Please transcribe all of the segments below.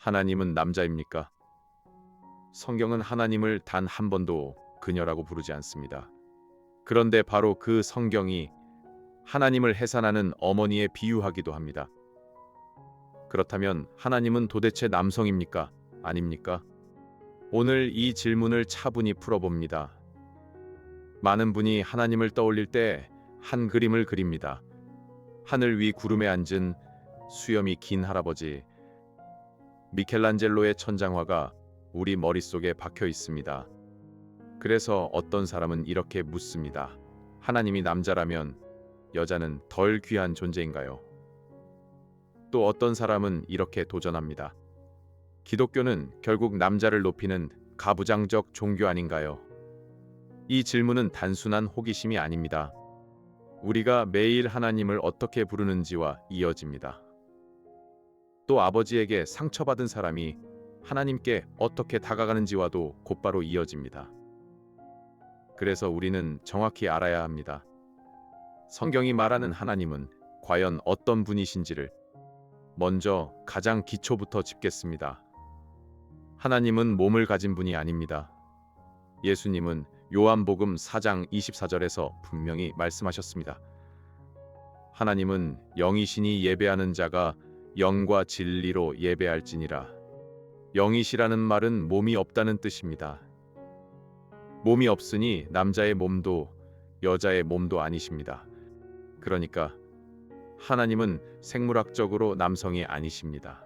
하나님은 남자입니까? 성경은 하나님을 단 한 번도 그녀라고 부르지 않습니다. 그런데 바로 그 성경이 하나님을 해산하는 어머니에 비유하기도 합니다. 그렇다면 하나님은 도대체 남성입니까? 아닙니까? 오늘 이 질문을 차분히 풀어봅니다. 많은 분이 하나님을 떠올릴 때 한 그림을 그립니다. 하늘 위 구름에 앉은 수염이 긴 할아버지. 미켈란젤로의 천장화가 우리 머릿속에 박혀 있습니다. 그래서 어떤 사람은 이렇게 묻습니다. 하나님이 남자라면 여자는 덜 귀한 존재인가요? 또 어떤 사람은 이렇게 도전합니다. 기독교는 결국 남자를 높이는 가부장적 종교 아닌가요? 이 질문은 단순한 호기심이 아닙니다. 우리가 매일 하나님을 어떻게 부르는지와 이어집니다. 또 아버지에게 상처받은 사람이 하나님께 어떻게 다가가는지와도 곧바로 이어집니다. 그래서 우리는 정확히 알아야 합니다. 성경이 말하는 하나님은 과연 어떤 분이신지를. 먼저 가장 기초부터 짚겠습니다. 하나님은 몸을 가진 분이 아닙니다. 예수님은 요한복음 4장 24절에서 분명히 말씀하셨습니다. 하나님은 영이시니 예배하는 자가 영과 진리로 예배할지니라. 영이시라는 말은 몸이 없다는 뜻입니다. 몸이 없으니 남자의 몸도 여자의 몸도 아니십니다. 그러니까 하나님은 생물학적으로 남성이 아니십니다.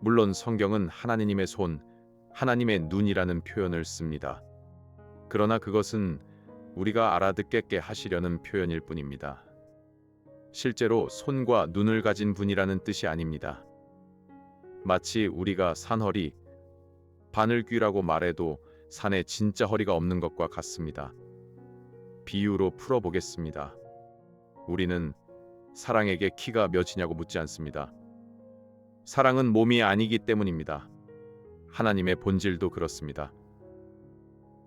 물론 성경은 하나님의 손, 하나님의 눈이라는 표현을 씁니다. 그러나 그것은 우리가 알아듣게 하시려는 표현일 뿐입니다. 실제로 손과 눈을 가진 분이라는 뜻이 아닙니다. 마치 우리가 산허리, 바늘귀라고 말해도 산에 진짜 허리가 없는 것과 같습니다. 비유로 풀어보겠습니다. 우리는 사랑에게 키가 몇이냐고 묻지 않습니다. 사랑은 몸이 아니기 때문입니다. 하나님의 본질도 그렇습니다.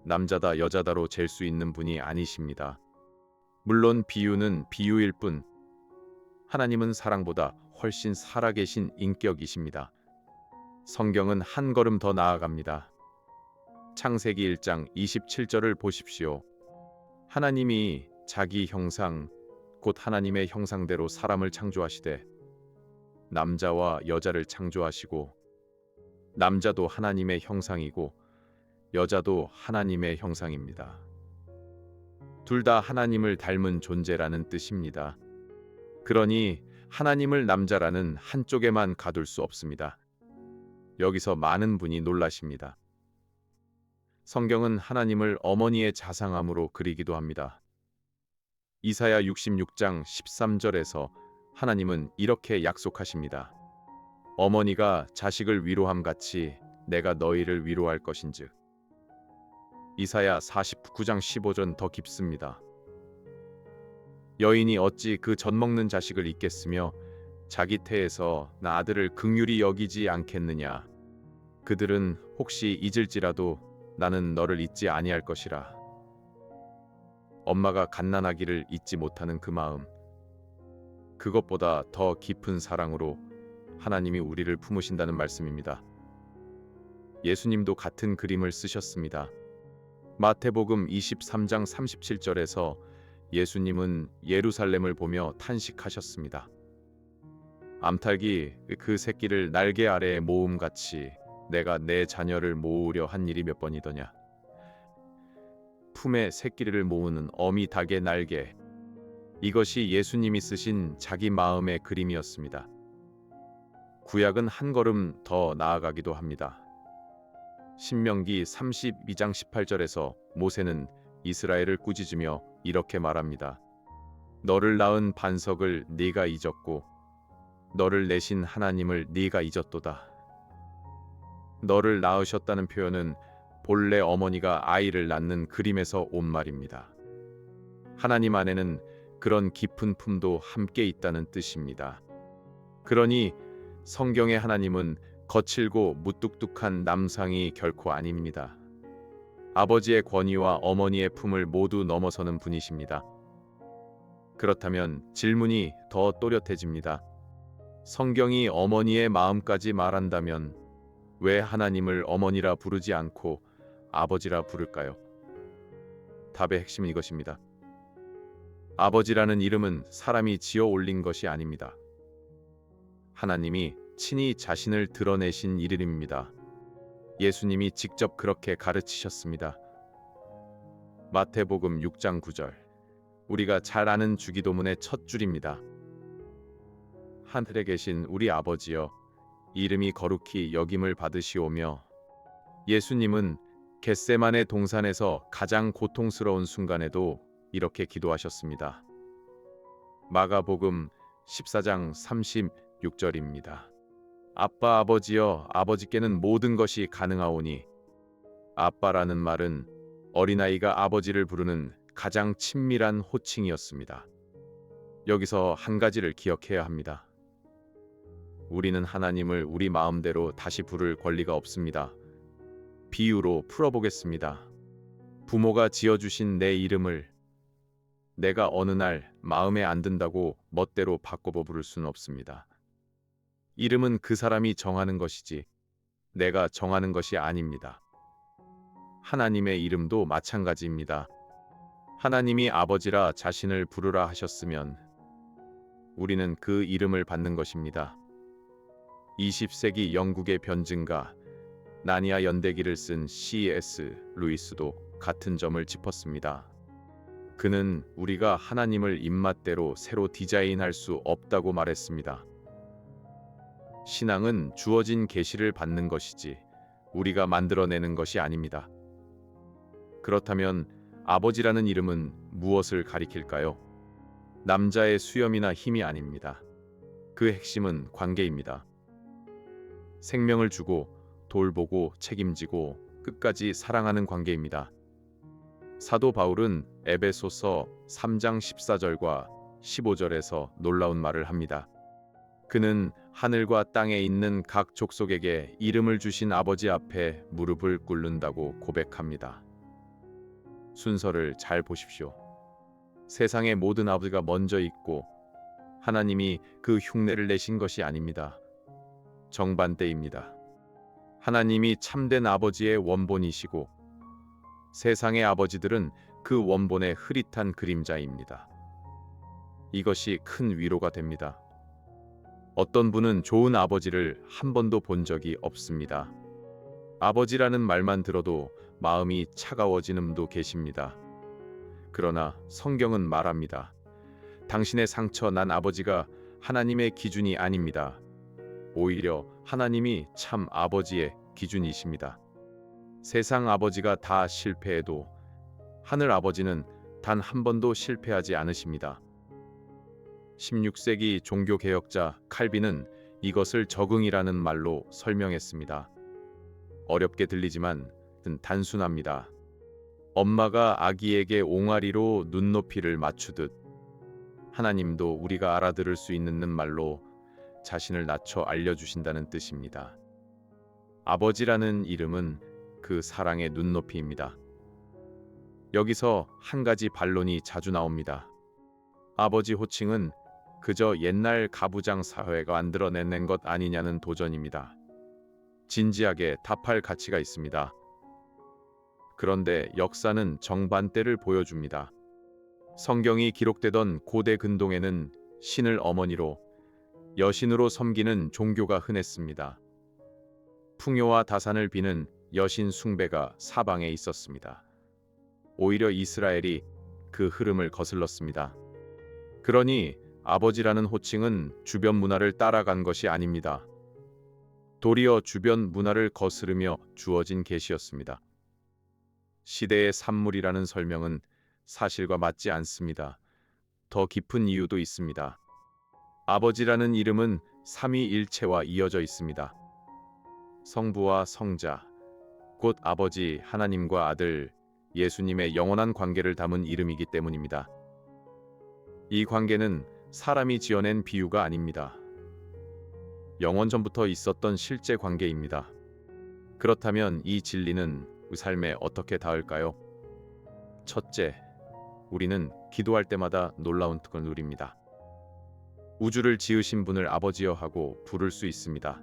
남자다 여자다로 잴 수 있는 분이 아니십니다. 물론 비유는 비유일 뿐 하나님은 사랑보다 훨씬 살아계신 인격이십니다. 성경은 한 걸음 더 나아갑니다. 창세기 1장 27절을 보십시오. 하나님이 자기 형상, 곧 하나님의 형상대로 사람을 창조하시되 남자와 여자를 창조하시고 남자도 하나님의 형상이고 여자도 하나님의 형상입니다. 둘 다 하나님을 닮은 존재라는 뜻입니다. 그러니 하나님을 남자라는 한쪽에만 가둘 수 없습니다. 여기서 많은 분이 놀라십니다. 성경은 하나님을 어머니의 자상함으로 그리기도 합니다. 이사야 66장 13절에서 하나님은 이렇게 약속하십니다. 어머니가 자식을 위로함 같이 내가 너희를 위로할 것인즉. 이사야 49장 15절 더 깊습니다. 여인이 어찌 그 젖먹는 자식을 잊겠으며 자기 태에서 나 아들을 긍휼히 여기지 않겠느냐. 그들은 혹시 잊을지라도 나는 너를 잊지 아니할 것이라. 엄마가 갓난아기를 잊지 못하는 그 마음, 그것보다 더 깊은 사랑으로 하나님이 우리를 품으신다는 말씀입니다. 예수님도 같은 그림을 쓰셨습니다. 마태복음 23장 37절에서 예수님은 예루살렘을 보며 탄식하셨습니다. 암탉이 그 새끼를 날개 아래에 모음같이 내가 내 자녀를 모으려 한 일이 몇 번이더냐. 품에 새끼를 모으는 어미 닭의 날개, 이것이 예수님이 쓰신 자기 마음의 그림이었습니다. 구약은 한 걸음 더 나아가기도 합니다. 신명기 32장 18절에서 모세는 이스라엘을 꾸짖으며 이렇게 말합니다. 너를 낳은 반석을 네가 잊었고 너를 내신 하나님을 네가 잊었도다. 너를 낳으셨다는 표현은 본래 어머니가 아이를 낳는 그림에서 온 말입니다. 하나님 안에는 그런 깊은 품도 함께 있다는 뜻입니다. 그러니 성경의 하나님은 거칠고 무뚝뚝한 남상이 결코 아닙니다. 아버지의 권위와 어머니의 품을 모두 넘어서는 분이십니다. 그렇다면 질문이 더 또렷해집니다. 성경이 어머니의 마음까지 말한다면 왜 하나님을 어머니라 부르지 않고 아버지라 부를까요? 답의 핵심은 이것입니다. 아버지라는 이름은 사람이 지어 올린 것이 아닙니다. 하나님이 친히 자신을 드러내신 이름입니다. 예수님이 직접 그렇게 가르치셨습니다. 마태복음 6장 9절. 우리가 잘 아는 주기도문의 첫 줄입니다. 하늘에 계신 우리 아버지여, 이름이 거룩히 여김을 받으시오며. 예수님은 겟세마네 동산에서 가장 고통스러운 순간에도 이렇게 기도하셨습니다. 마가복음 14장 36절입니다. 아빠 아버지여, 아버지께는 모든 것이 가능하오니. 아빠라는 말은 어린아이가 아버지를 부르는 가장 친밀한 호칭이었습니다. 여기서 한 가지를 기억해야 합니다. 우리는 하나님을 우리 마음대로 다시 부를 권리가 없습니다. 비유로 풀어보겠습니다. 부모가 지어주신 내 이름을 내가 어느 날 마음에 안 든다고 멋대로 바꿔 부를 수는 없습니다. 이름은 그 사람이 정하는 것이지 내가 정하는 것이 아닙니다. 하나님의 이름도 마찬가지입니다. 하나님이 아버지라 자신을 부르라 하셨으면 우리는 그 이름을 받는 것입니다. 20세기 영국의 변증가 나니아 연대기를 쓴 C.S. 루이스도 같은 점을 짚었습니다. 그는 우리가 하나님을 입맛대로 새로 디자인할 수 없다고 말했습니다. 신앙은 주어진 계시를 받는 것이지 우리가 만들어내는 것이 아닙니다. 그렇다면 아버지라는 이름은 무엇을 가리킬까요? 남자의 수염이나 힘이 아닙니다. 그 핵심은 관계입니다. 생명을 주고 돌보고 책임지고 끝까지 사랑하는 관계입니다. 사도 바울은 에베소서 3장 14절과 15절에서 놀라운 말을 합니다. 그는 하늘과 땅에 있는 각 족속에게 이름을 주신 아버지 앞에 무릎을 꿇는다고 고백합니다. 순서를 잘 보십시오. 세상의 모든 아버지가 먼저 있고 하나님이 그 흉내를 내신 것이 아닙니다. 정반대입니다. 하나님이 참된 아버지의 원본이시고 세상의 아버지들은 그 원본의 흐릿한 그림자입니다. 이것이 큰 위로가 됩니다. 어떤 분은 좋은 아버지를 한 번도 본 적이 없습니다. 아버지라는 말만 들어도 마음이 차가워지는 분도 계십니다. 그러나 성경은 말합니다. 당신의 상처 난 아버지가 하나님의 기준이 아닙니다. 오히려 하나님이 참 아버지의 기준이십니다. 세상 아버지가 다 실패해도 하늘 아버지는 단 한 번도 실패하지 않으십니다. 16세기 종교개혁자 칼빈은 이것을 적응이라는 말로 설명했습니다. 어렵게 들리지만 단순합니다. 엄마가 아기에게 옹알이로 눈높이를 맞추듯 하나님도 우리가 알아들을 수 있는 말로 자신을 낮춰 알려주신다는 뜻입니다. 아버지라는 이름은 그 사랑의 눈높이입니다. 여기서 한 가지 반론이 자주 나옵니다. 아버지 호칭은 그저 옛날 가부장 사회가 만들어낸 것 아니냐는 도전입니다. 진지하게 답할 가치가 있습니다. 그런데 역사는 정반대를 보여줍니다. 성경이 기록되던 고대 근동에는 신을 어머니로, 여신으로 섬기는 종교가 흔했습니다. 풍요와 다산을 비는 여신 숭배가 사방에 있었습니다. 오히려 이스라엘이 그 흐름을 거슬렀습니다. 그러니 아버지라는 호칭은 주변 문화를 따라간 것이 아닙니다. 도리어 주변 문화를 거스르며 주어진 계시였습니다. 시대의 산물이라는 설명은 사실과 맞지 않습니다. 더 깊은 이유도 있습니다. 아버지라는 이름은 삼위일체와 이어져 있습니다. 성부와 성자, 곧 아버지 하나님과 아들 예수님의 영원한 관계를 담은 이름이기 때문입니다. 이 관계는 사람이 지어낸 비유가 아닙니다. 영원 전부터 있었던 실제 관계입니다. 그렇다면 이 진리는 우리 삶에 어떻게 닿을까요? 첫째, 우리는 기도할 때마다 놀라운 특권을 누립니다. 우주를 지으신 분을 아버지여 하고 부를 수 있습니다.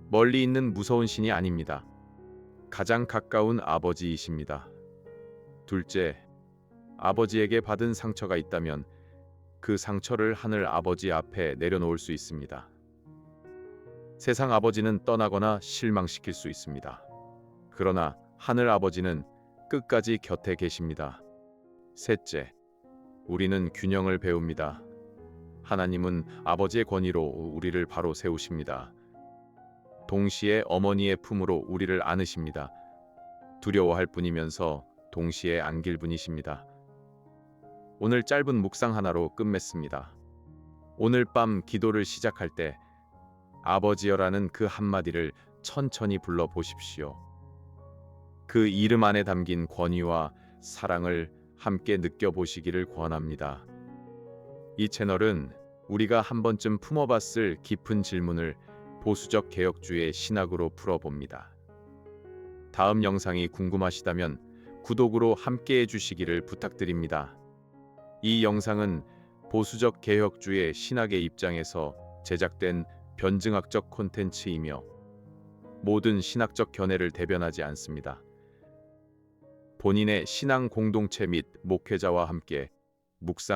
멀리 있는 무서운 신이 아닙니다. 가장 가까운 아버지이십니다. 둘째, 아버지에게 받은 상처가 있다면 그 상처를 하늘 아버지 앞에 내려놓을 수 있습니다. 세상 아버지는 떠나거나 실망시킬 수 있습니다. 그러나 하늘 아버지는 끝까지 곁에 계십니다. 셋째, 우리는 균형을 배웁니다. 하나님은 아버지의 권위로 우리를 바로 세우십니다. 동시에 어머니의 품으로 우리를 안으십니다. 두려워할 뿐이면서 동시에 안길 분이십니다. 오늘 짧은 묵상 하나로 끝맺습니다. 오늘 밤 기도를 시작할 때 아버지여라는 그 한마디를 천천히 불러 보십시오. 그 이름 안에 담긴 권위와 사랑을 함께 느껴보시기를 권합니다. 이 채널은 우리가 한 번쯤 품어봤을 깊은 질문을 보수적 개혁주의 신학으로 풀어봅니다. 다음 영상이 궁금하시다면 구독으로 함께 해주시기를 부탁드립니다. 이 영상은 보수적 개혁주의 신학의 입장에서 제작된 변증학적 콘텐츠이며 모든 신학적 견해를 대변하지 않습니다. 본인의 신앙 공동체 및 목회자와 함께 묵상